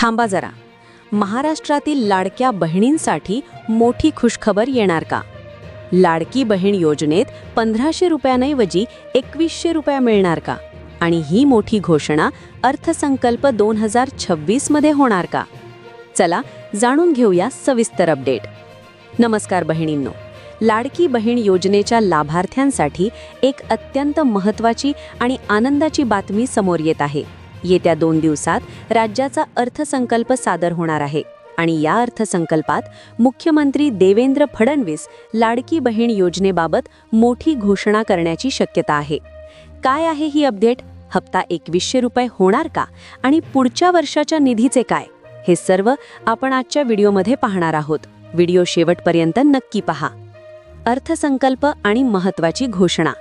थांबा जरा. महाराष्ट्रातील लाडक्या बहिणींसाठी मोठी खुशखबर येणार का? लाडकी बहीण योजनेत 1500 रुपयांऐवजी 2100 रुपये मिळणार का? आणि ही मोठी घोषणा अर्थसंकल्प 2026 मध्ये होणार का? चला जाणून घेऊया सविस्तर अपडेट. नमस्कार बहिणींनो. लाडकी बहीण योजनेच्या लाभार्थ्यांसाठी एक अत्यंत महत्त्वाची आणि आनंदाची बातमी समोर येत आहे. येत्या 2 दिवसात राज्याचा अर्थसंकल्प सादर होणार आहे आणि या अर्थसंकल्पात मुख्यमंत्री देवेंद्र फडणवीस लाडकी बहीण योजनेबाबत मोठी घोषणा करण्याची शक्यता आहे. काय आहे ही अपडेट? हप्ता 2100 रुपये होणार का? आणि पुढच्या वर्षाच्या निधीचे काय? हे सर्व आपण आजच्या व्हिडिओमध्ये पाहणार आहोत. व्हिडिओ शेवटपर्यंत नक्की पहा. अर्थसंकल्प आणि महत्त्वाची घोषणा.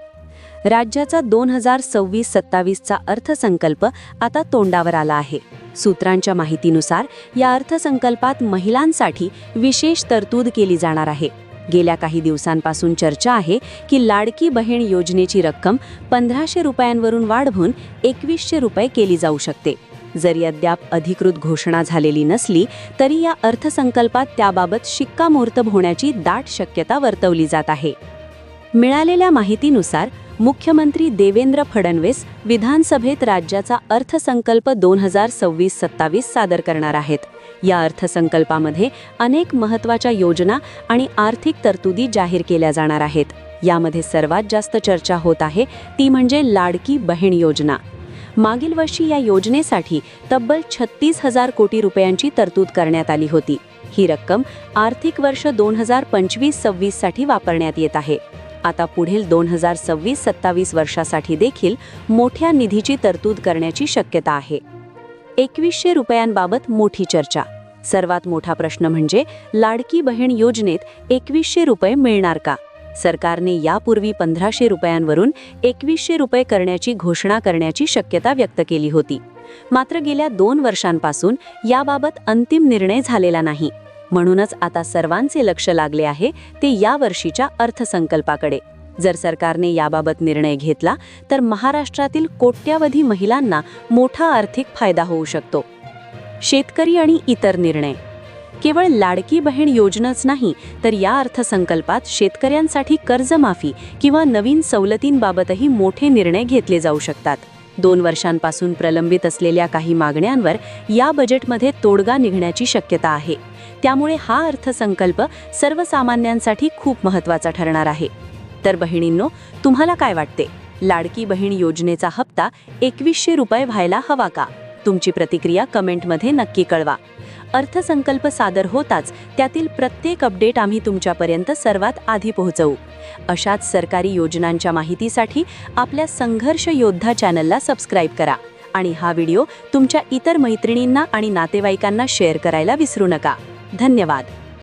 राज्याचा 2026-27चा अर्थसंकल्प आता तोंडावर आला आहे. सूत्रांच्या माहितीनुसार या अर्थसंकल्पात महिलांसाठी विशेष तरतूद केली जाणार आहे. गेल्या काही दिवसांपासून चर्चा आहे की लाडकी बहीण योजनेची रक्कम 1500 रुपयांवरून वाढवून 2100 रुपये केली जाऊ शकते. जरी अद्याप अधिकृत घोषणा झालेली नसली तरी या अर्थसंकल्पात त्याबाबत शिक्कामोर्तब होण्याची दाट शक्यता वर्तवली जात आहे. मिळालेल्या माहितीनुसार मुख्यमंत्री देवेंद्र फडणवीस विधानसभेत राज्याचा अर्थसंकल्प 2026-27 सादर करणार आहेत. या अर्थसंकल्पामध्ये अनेक महत्त्वाच्या योजना आणि आर्थिक तरतुदी जाहीर केल्या जाणार आहेत. यामध्ये सर्वात जास्त चर्चा होत आहे ती म्हणजे लाडकी बहीण योजना. मागील वर्षी या योजनेसाठी तब्बल 36,000 कोटी रुपयांची तरतूद करण्यात आली होती. ही रक्कम आर्थिक वर्ष 2025-26 साठी वापरण्यात येत आहे. आता पुढील 2026-27 वर्षासाठी देखील मोठ्या निधीची तरतूद करण्याची शक्यता आहे. 2100 रुपयांबाबत मोठी चर्चा. सर्वात मोठा प्रश्न म्हणजे लाडकी बहीण योजनेत 2100 रुपये मिळणार का? सरकारने यापूर्वी 1500 रुपयांवरून 2100 रुपये करण्याची घोषणा करण्याची शक्यता व्यक्त केली होती. मात्र गेल्या 2 वर्षांपासून याबाबत अंतिम निर्णय झालेला नाही. म्हणूनच आता सर्वांचे लक्ष लागले आहे ते या वर्षीच्या अर्थसंकल्पाकडे. जर सरकारने याबाबत निर्णय घेतला तर महाराष्ट्रातील कोट्यावधी महिलांना मोठा आर्थिक फायदा होऊ शकतो. शेतकरी आणि इतर निर्णय. केवळ लाडकी बहीण योजनाच नाही तर या अर्थसंकल्पात शेतकऱ्यांसाठी कर्जमाफी किंवा नवीन सवलतींबाबतही मोठे निर्णय घेतले जाऊ शकतात. 2 वर्षांपासून प्रलंबित असलेल्या काही मागण्यांवर या बजेटमध्ये तोडगा निघण्याची शक्यता आहे. त्यामुळे हा अर्थसंकल्प सर्वसामान्यांसाठी खूप महत्त्वाचा ठरणार आहे. तर बहिणींनो, तुम्हाला काय वाटते? लाडकी बहीण योजनेचा हप्ता 2100 रुपये व्हायला हवा का? तुमची प्रतिक्रिया कमेंटमध्ये नक्की कळवा. अर्थसंकल्प सादर होताच त्यातील प्रत्येक अपडेट आम्ही तुमच्यापर्यंत सर्वात आधी पोहोचवू. अशाच सरकारी योजनांच्या माहितीसाठी आपल्या संघर्ष योद्धा चॅनलला सबस्क्राईब करा आणि हा व्हिडिओ तुमच्या इतर मैत्रिणींना आणि नातेवाईकांना शेअर करायला विसरू नका. धन्यवाद.